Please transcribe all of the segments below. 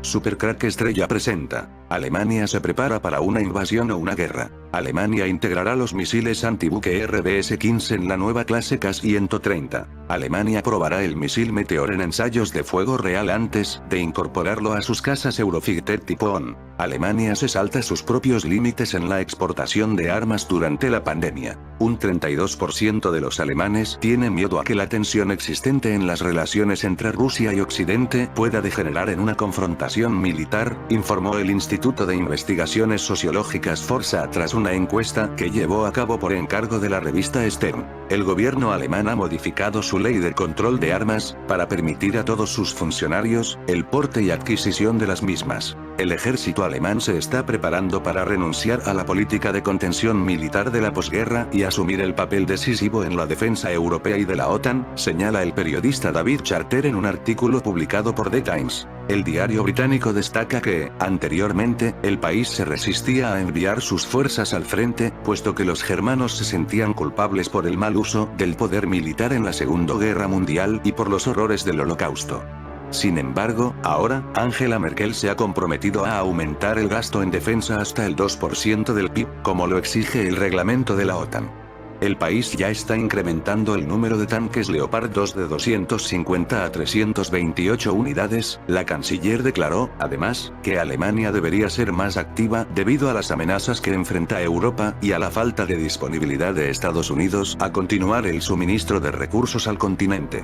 Supercrack Estrella presenta. Alemania se prepara para una invasión o una guerra. Alemania integrará los misiles antibuque RBS-15 en la nueva clase K-130. Alemania probará el misil Meteor en ensayos de fuego real antes de incorporarlo a sus casas Eurofighter tipo ON. Alemania se salta sus propios límites en la exportación de armas durante la pandemia. Un 32% de los alemanes tienen miedo a que la tensión existente en las relaciones entre Rusia y Occidente pueda degenerar en una confrontación militar, informó el Instituto de Investigaciones Sociológicas Forsa tras una encuesta que llevó a cabo por encargo de la revista Stern. El gobierno alemán ha modificado su ley de control de armas, para permitir a todos sus funcionarios, el porte y adquisición de las mismas. El ejército alemán se está preparando para renunciar a la política de contención militar de la posguerra y asumir el papel decisivo en la defensa europea y de la OTAN, señala el periodista David Charter en un artículo publicado por The Times. El diario británico destaca que, anteriormente, el país se resistía a enviar sus fuerzas al frente, puesto que los germanos se sentían culpables por el mal uso del poder militar en la Segunda Guerra Mundial y por los horrores del Holocausto. Sin embargo, ahora, Angela Merkel se ha comprometido a aumentar el gasto en defensa hasta el 2% del PIB, como lo exige el reglamento de la OTAN. El país ya está incrementando el número de tanques Leopard 2 de 250 a 328 unidades, la canciller declaró, además, que Alemania debería ser más activa debido a las amenazas que enfrenta Europa y a la falta de disponibilidad de Estados Unidos a continuar el suministro de recursos al continente.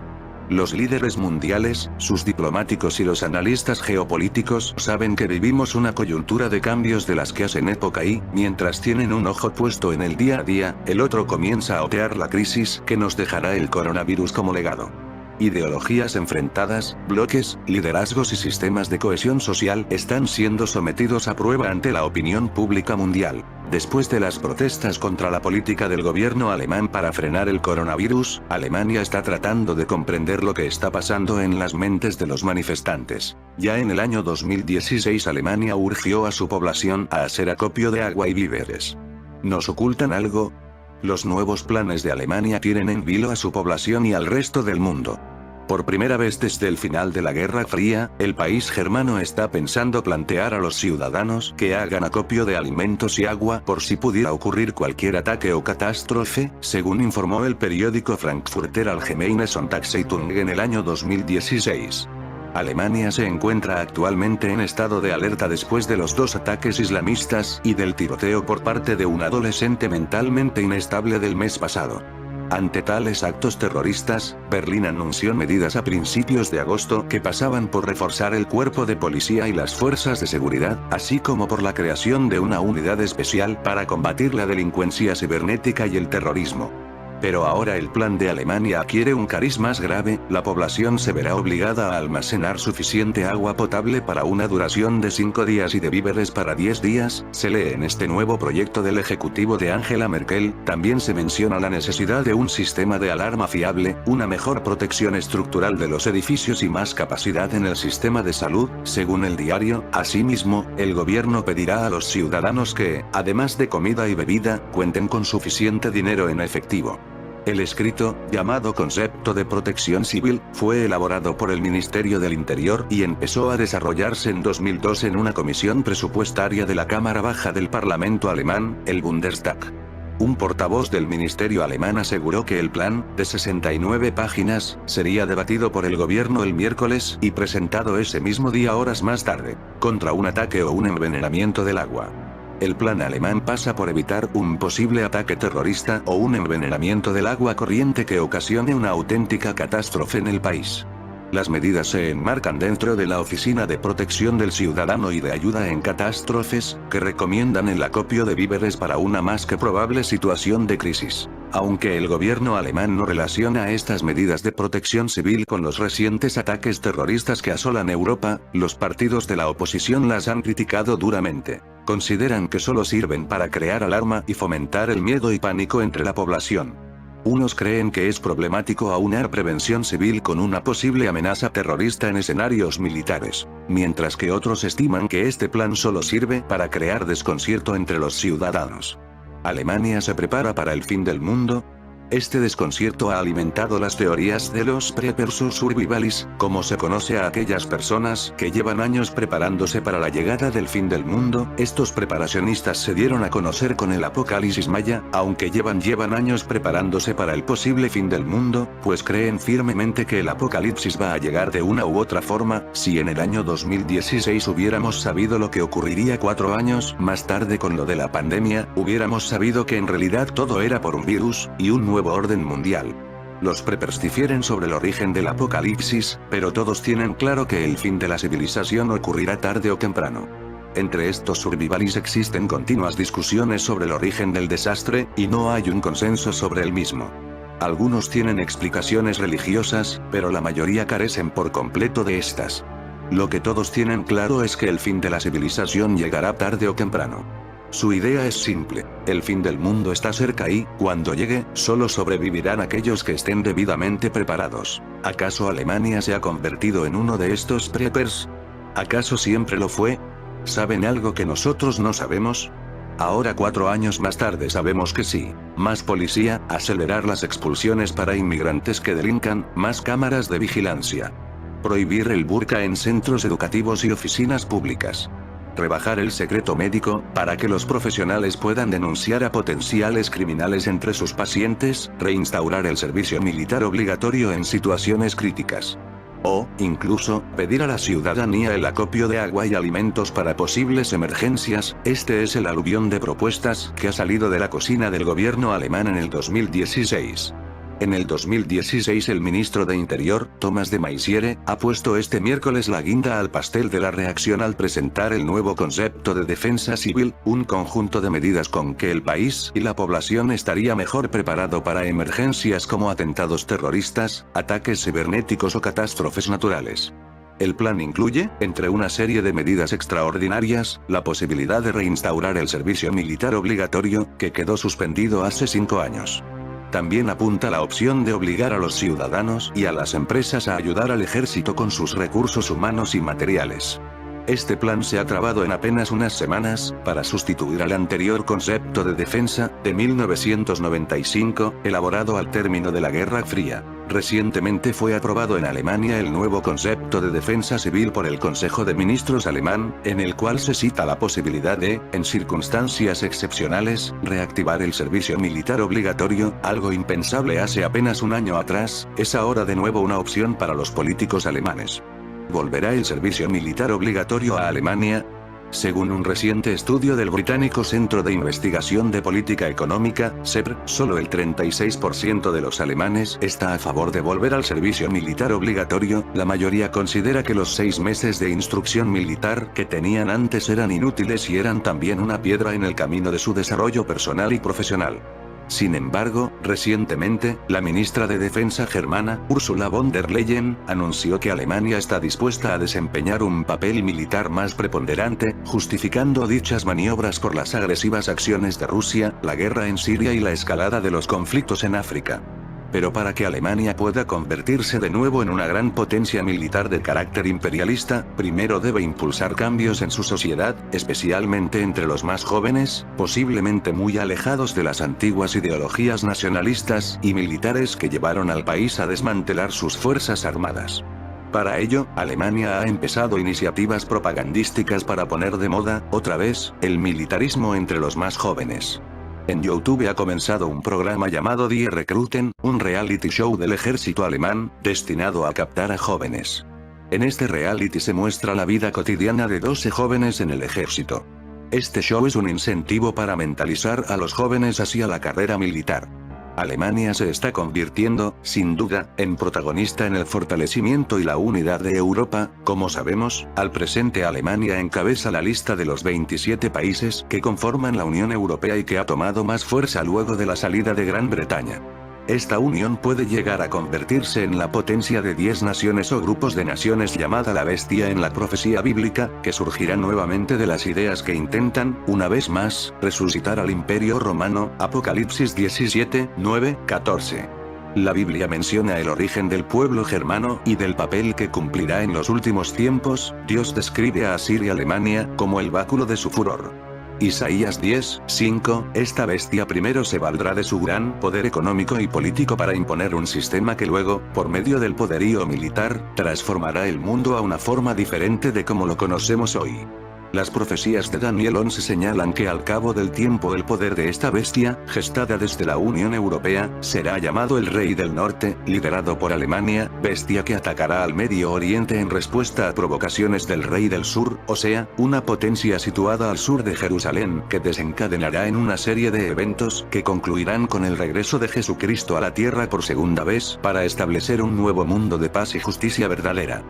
Los líderes mundiales, sus diplomáticos y los analistas geopolíticos saben que vivimos una coyuntura de cambios de las que hacen época y, mientras tienen un ojo puesto en el día a día, el otro comienza a otear la crisis que nos dejará el coronavirus como legado. Ideologías enfrentadas, bloques, liderazgos y sistemas de cohesión social están siendo sometidos a prueba ante la opinión pública mundial. Después de las protestas contra la política del gobierno alemán para frenar el coronavirus, Alemania está tratando de comprender lo que está pasando en las mentes de los manifestantes. Ya en el año 2016 Alemania urgió a su población a hacer acopio de agua y víveres. ¿Nos ocultan algo? Los nuevos planes de Alemania tienen en vilo a su población y al resto del mundo. Por primera vez desde el final de la Guerra Fría, el país germano está pensando plantear a los ciudadanos que hagan acopio de alimentos y agua por si pudiera ocurrir cualquier ataque o catástrofe, según informó el periódico Frankfurter Allgemeine Sonntagszeitung en el año 2016. Alemania se encuentra actualmente en estado de alerta después de los 2 ataques islamistas y del tiroteo por parte de un adolescente mentalmente inestable del mes pasado. Ante tales actos terroristas, Berlín anunció medidas a principios de agosto que pasaban por reforzar el cuerpo de policía y las fuerzas de seguridad, así como por la creación de una unidad especial para combatir la delincuencia cibernética y el terrorismo. Pero ahora el plan de Alemania adquiere un cariz más grave, la población se verá obligada a almacenar suficiente agua potable para una duración de 5 días y de víveres para 10 días, se lee en este nuevo proyecto del ejecutivo de Angela Merkel. También se menciona la necesidad de un sistema de alarma fiable, una mejor protección estructural de los edificios y más capacidad en el sistema de salud, según el diario. Asimismo, el gobierno pedirá a los ciudadanos que, además de comida y bebida, cuenten con suficiente dinero en efectivo. El escrito, llamado Concepto de Protección Civil, fue elaborado por el Ministerio del Interior y empezó a desarrollarse en 2002 en una comisión presupuestaria de la Cámara Baja del Parlamento alemán, el Bundestag. Un portavoz del ministerio alemán aseguró que el plan, de 69 páginas, sería debatido por el gobierno el miércoles y presentado ese mismo día horas más tarde, contra un ataque o un envenenamiento del agua. El plan alemán pasa por evitar un posible ataque terrorista o un envenenamiento del agua corriente que ocasione una auténtica catástrofe en el país. Las medidas se enmarcan dentro de la Oficina de Protección del Ciudadano y de Ayuda en Catástrofes, que recomiendan el acopio de víveres para una más que probable situación de crisis. Aunque el gobierno alemán no relaciona estas medidas de protección civil con los recientes ataques terroristas que asolan Europa, los partidos de la oposición las han criticado duramente. Consideran que solo sirven para crear alarma y fomentar el miedo y pánico entre la población. Unos creen que es problemático aunar prevención civil con una posible amenaza terrorista en escenarios militares, mientras que otros estiman que este plan solo sirve para crear desconcierto entre los ciudadanos. ¿Alemania se prepara para el fin del mundo? Este desconcierto ha alimentado las teorías de los preppers o survivalis, como se conoce a aquellas personas que llevan años preparándose para la llegada del fin del mundo. Estos preparacionistas se dieron a conocer con el apocalipsis maya, aunque llevan años preparándose para el posible fin del mundo, pues creen firmemente que el apocalipsis va a llegar de una u otra forma. Si en el año 2016 hubiéramos sabido lo que ocurriría 4 años más tarde con lo de la pandemia, hubiéramos sabido que en realidad todo era por un virus, y un nuevo orden mundial. Los preppers difieren sobre el origen del apocalipsis, pero todos tienen claro que el fin de la civilización ocurrirá tarde o temprano. Entre estos survivalis existen continuas discusiones sobre el origen del desastre, y no hay un consenso sobre el mismo. Algunos tienen explicaciones religiosas, pero la mayoría carecen por completo de estas. Lo que todos tienen claro es que el fin de la civilización llegará tarde o temprano. Su idea es simple: el fin del mundo está cerca y, cuando llegue, solo sobrevivirán aquellos que estén debidamente preparados. ¿Acaso Alemania se ha convertido en uno de estos preppers? ¿Acaso siempre lo fue? ¿Saben algo que nosotros no sabemos? Ahora 4 años más tarde sabemos que sí. Más policía, acelerar las expulsiones para inmigrantes que delincan, más cámaras de vigilancia. Prohibir el burka en centros educativos y oficinas públicas. Rebajar el secreto médico, para que los profesionales puedan denunciar a potenciales criminales entre sus pacientes, reinstaurar el servicio militar obligatorio en situaciones críticas. O, incluso, pedir a la ciudadanía el acopio de agua y alimentos para posibles emergencias. Este es el aluvión de propuestas que ha salido de la cocina del gobierno alemán en el 2016. En el 2016 el ministro de Interior, Thomas de Maizière, ha puesto este miércoles la guinda al pastel de la reacción al presentar el nuevo concepto de defensa civil, un conjunto de medidas con que el país y la población estaría mejor preparado para emergencias como atentados terroristas, ataques cibernéticos o catástrofes naturales. El plan incluye, entre una serie de medidas extraordinarias, la posibilidad de reinstaurar el servicio militar obligatorio, que quedó suspendido hace 5 años. También apunta la opción de obligar a los ciudadanos y a las empresas a ayudar al ejército con sus recursos humanos y materiales. Este plan se ha trabado en apenas unas semanas, para sustituir al anterior concepto de defensa, de 1995, elaborado al término de la Guerra Fría. Recientemente fue aprobado en Alemania el nuevo concepto de defensa civil por el Consejo de Ministros alemán, en el cual se cita la posibilidad de, en circunstancias excepcionales, reactivar el servicio militar obligatorio, algo impensable hace apenas un año atrás. Es ahora de nuevo una opción para los políticos alemanes. ¿Volverá el servicio militar obligatorio a Alemania? Según un reciente estudio del británico Centro de Investigación de Política Económica, CEPR, solo el 36% de los alemanes está a favor de volver al servicio militar obligatorio. La mayoría considera que los 6 meses de instrucción militar que tenían antes eran inútiles y eran también una piedra en el camino de su desarrollo personal y profesional. Sin embargo, recientemente, la ministra de Defensa germana, Ursula von der Leyen, anunció que Alemania está dispuesta a desempeñar un papel militar más preponderante, justificando dichas maniobras por las agresivas acciones de Rusia, la guerra en Siria y la escalada de los conflictos en África. Pero para que Alemania pueda convertirse de nuevo en una gran potencia militar de carácter imperialista, primero debe impulsar cambios en su sociedad, especialmente entre los más jóvenes, posiblemente muy alejados de las antiguas ideologías nacionalistas y militares que llevaron al país a desmantelar sus fuerzas armadas. Para ello, Alemania ha empezado iniciativas propagandísticas para poner de moda, otra vez, el militarismo entre los más jóvenes. En YouTube ha comenzado un programa llamado Die Rekruten, un reality show del ejército alemán, destinado a captar a jóvenes. En este reality se muestra la vida cotidiana de 12 jóvenes en el ejército. Este show es un incentivo para mentalizar a los jóvenes hacia la carrera militar. Alemania se está convirtiendo, sin duda, en protagonista en el fortalecimiento y la unidad de Europa. Como sabemos, al presente Alemania encabeza la lista de los 27 países que conforman la Unión Europea y que ha tomado más fuerza luego de la salida de Gran Bretaña. Esta unión puede llegar a convertirse en la potencia de 10 naciones o grupos de naciones llamada la bestia en la profecía bíblica, que surgirá nuevamente de las ideas que intentan, una vez más, resucitar al Imperio Romano. Apocalipsis 17, 9, 14. La Biblia menciona el origen del pueblo germano y del papel que cumplirá en los últimos tiempos. Dios describe a Asiria y Alemania como el báculo de su furor. Isaías 10:5, esta bestia primero se valdrá de su gran poder económico y político para imponer un sistema que luego, por medio del poderío militar, transformará el mundo a una forma diferente de como lo conocemos hoy. Las profecías de Daniel 11 señalan que al cabo del tiempo el poder de esta bestia, gestada desde la Unión Europea, será llamado el Rey del Norte, liderado por Alemania, bestia que atacará al Medio Oriente en respuesta a provocaciones del Rey del Sur, o sea, una potencia situada al sur de Jerusalén, que desencadenará en una serie de eventos que concluirán con el regreso de Jesucristo a la tierra por segunda vez, para establecer un nuevo mundo de paz y justicia verdadera.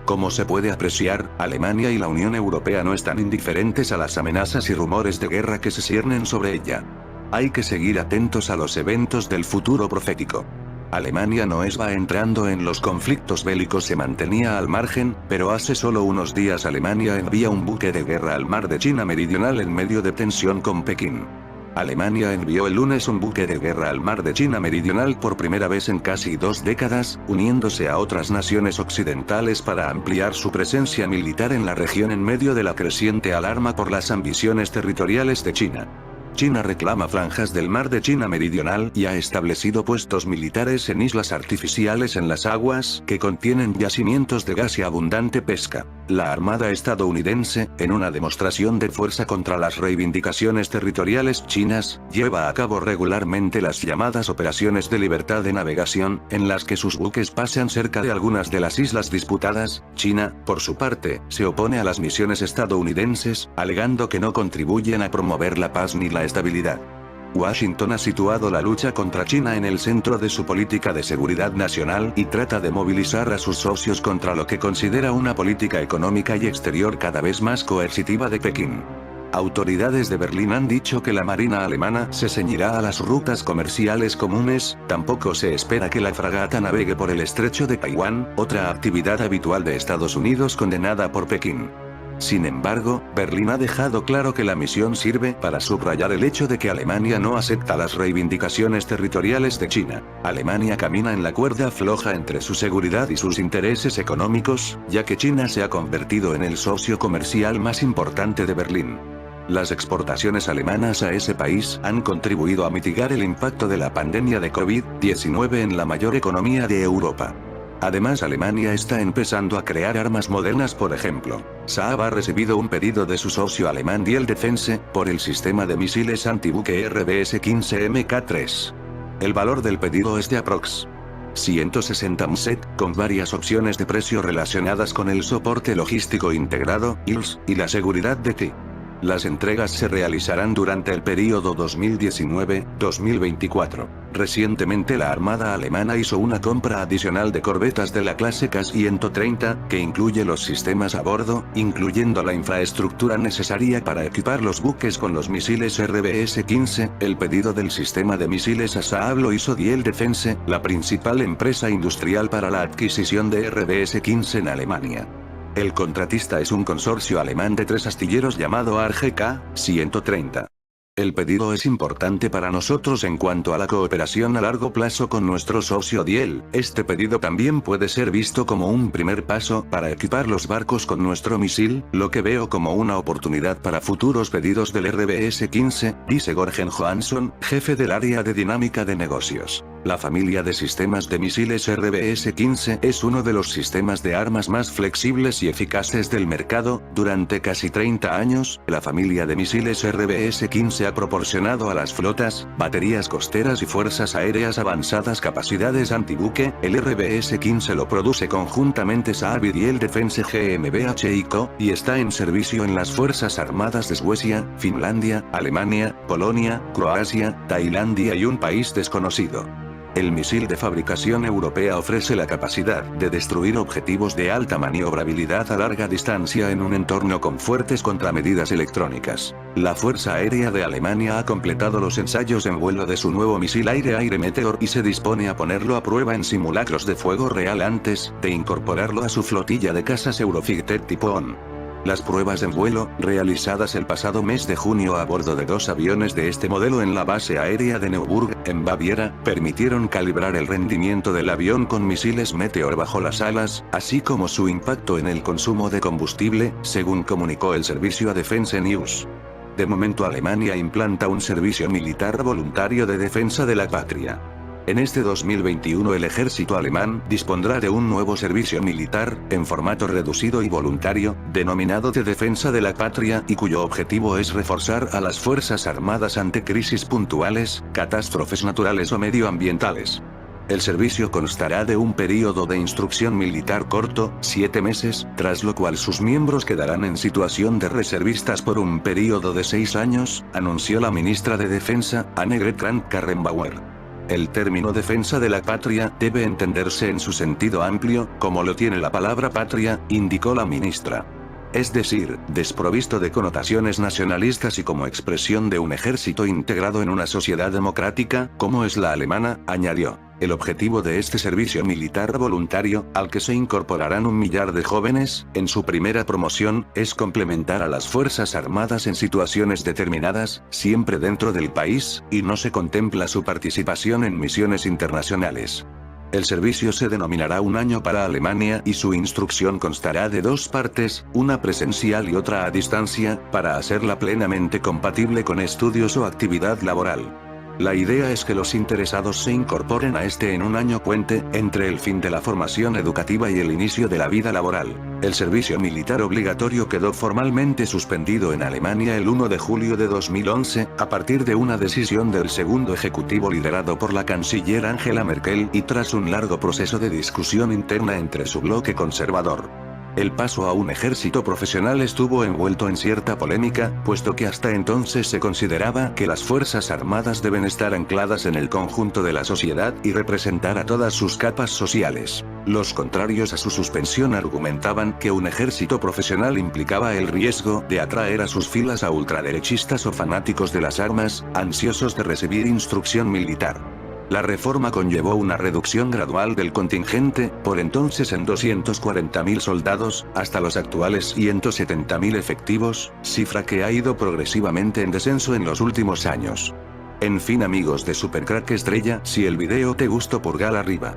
Como se puede apreciar, Alemania y la Unión Europea no están indiferentes a las amenazas y rumores de guerra que se ciernen sobre ella. Hay que seguir atentos a los eventos del futuro profético. Alemania no va entrando en los conflictos bélicos, se mantenía al margen, pero hace solo unos días Alemania envía un buque de guerra al mar de China Meridional en medio de tensión con Pekín. Alemania envió el lunes un buque de guerra al mar de China Meridional por primera vez en casi 2 décadas, uniéndose a otras naciones occidentales para ampliar su presencia militar en la región en medio de la creciente alarma por las ambiciones territoriales de China. China reclama franjas del mar de China Meridional y ha establecido puestos militares en islas artificiales en las aguas que contienen yacimientos de gas y abundante pesca. La Armada estadounidense, en una demostración de fuerza contra las reivindicaciones territoriales chinas, lleva a cabo regularmente las llamadas operaciones de libertad de navegación, en las que sus buques pasean cerca de algunas de las islas disputadas. China, por su parte, se opone a las misiones estadounidenses, alegando que no contribuyen a promover la paz ni la estabilidad. Washington ha situado la lucha contra China en el centro de su política de seguridad nacional y trata de movilizar a sus socios contra lo que considera una política económica y exterior cada vez más coercitiva de Pekín. Autoridades de Berlín han dicho que la marina alemana se ceñirá a las rutas comerciales comunes, tampoco se espera que la fragata navegue por el estrecho de Taiwán, otra actividad habitual de Estados Unidos condenada por Pekín. Sin embargo, Berlín ha dejado claro que la misión sirve para subrayar el hecho de que Alemania no acepta las reivindicaciones territoriales de China. Alemania camina en la cuerda floja entre su seguridad y sus intereses económicos, ya que China se ha convertido en el socio comercial más importante de Berlín. Las exportaciones alemanas a ese país han contribuido a mitigar el impacto de la pandemia de COVID-19 en la mayor economía de Europa. Además, Alemania está empezando a crear armas modernas, por ejemplo. Saab ha recibido un pedido de su socio alemán Diel Defense, por el sistema de misiles antibuque RBS-15 Mk3. El valor del pedido es de aprox. 160 MSEK, con varias opciones de precio relacionadas con el soporte logístico integrado, ILS, y la seguridad de TI. Las entregas se realizarán durante el período 2019-2024. Recientemente la Armada alemana hizo una compra adicional de corbetas de la clase K-130, que incluye los sistemas a bordo, incluyendo la infraestructura necesaria para equipar los buques con los misiles RBS-15. El pedido del sistema de misiles a Saab lo hizo Diel Defense, la principal empresa industrial para la adquisición de RBS-15 en Alemania. El contratista es un consorcio alemán de 3 astilleros llamado ARGK-130. El pedido es importante para nosotros en cuanto a la cooperación a largo plazo con nuestro socio Diel. Este pedido también puede ser visto como un primer paso para equipar los barcos con nuestro misil, lo que veo como una oportunidad para futuros pedidos del RBS-15, dice Gorgen Johansson, jefe del área de dinámica de negocios. La familia de sistemas de misiles RBS-15 es uno de los sistemas de armas más flexibles y eficaces del mercado. Durante casi 30 años, la familia de misiles RBS-15 ha proporcionado a las flotas, baterías costeras y fuerzas aéreas avanzadas capacidades antibuque. El RBS-15 lo produce conjuntamente Saab y Diel Defense GmbH y Co., y está en servicio en las Fuerzas Armadas de Suecia, Finlandia, Alemania, Polonia, Croacia, Tailandia y un país desconocido. El misil de fabricación europea ofrece la capacidad de destruir objetivos de alta maniobrabilidad a larga distancia en un entorno con fuertes contramedidas electrónicas. La Fuerza Aérea de Alemania ha completado los ensayos en vuelo de su nuevo misil aire-aire Meteor y se dispone a ponerlo a prueba en simulacros de fuego real antes de incorporarlo a su flotilla de cazas Eurofighter tipo ON. Las pruebas en vuelo, realizadas el pasado mes de junio a bordo de 2 aviones de este modelo en la base aérea de Neuburg, en Baviera, permitieron calibrar el rendimiento del avión con misiles Meteor bajo las alas, así como su impacto en el consumo de combustible, según comunicó el servicio a Defense News. De momento Alemania implanta un servicio militar voluntario de defensa de la patria. En este 2021 el ejército alemán dispondrá de un nuevo servicio militar, en formato reducido y voluntario, denominado de defensa de la patria y cuyo objetivo es reforzar a las fuerzas armadas ante crisis puntuales, catástrofes naturales o medioambientales. El servicio constará de un período de instrucción militar corto, 7 meses, tras lo cual sus miembros quedarán en situación de reservistas por un período de 6 años, anunció la ministra de Defensa, Annegret Kramp-Karrenbauer. El término defensa de la patria debe entenderse en su sentido amplio, como lo tiene la palabra patria, indicó la ministra. Es decir, desprovisto de connotaciones nacionalistas y como expresión de un ejército integrado en una sociedad democrática, como es la alemana, añadió. El objetivo de este servicio militar voluntario, al que se incorporarán 1 millar de jóvenes, en su primera promoción, es complementar a las Fuerzas Armadas en situaciones determinadas, siempre dentro del país, y no se contempla su participación en misiones internacionales. El servicio se denominará 1 año para Alemania y su instrucción constará de 2 partes, una presencial y otra a distancia, para hacerla plenamente compatible con estudios o actividad laboral. La idea es que los interesados se incorporen a este en un año puente, entre el fin de la formación educativa y el inicio de la vida laboral. El servicio militar obligatorio quedó formalmente suspendido en Alemania el 1 de julio de 2011, a partir de una decisión del segundo ejecutivo liderado por la canciller Angela Merkel y tras un largo proceso de discusión interna entre su bloque conservador. El paso a un ejército profesional estuvo envuelto en cierta polémica, puesto que hasta entonces se consideraba que las Fuerzas Armadas deben estar ancladas en el conjunto de la sociedad y representar a todas sus capas sociales. Los contrarios a su suspensión argumentaban que un ejército profesional implicaba el riesgo de atraer a sus filas a ultraderechistas o fanáticos de las armas, ansiosos de recibir instrucción militar. La reforma conllevó una reducción gradual del contingente, por entonces en 240.000 soldados, hasta los actuales 170.000 efectivos, cifra que ha ido progresivamente en descenso en los últimos años. En fin amigos de Supercrack Estrella, si el video te gustó pulgar arriba.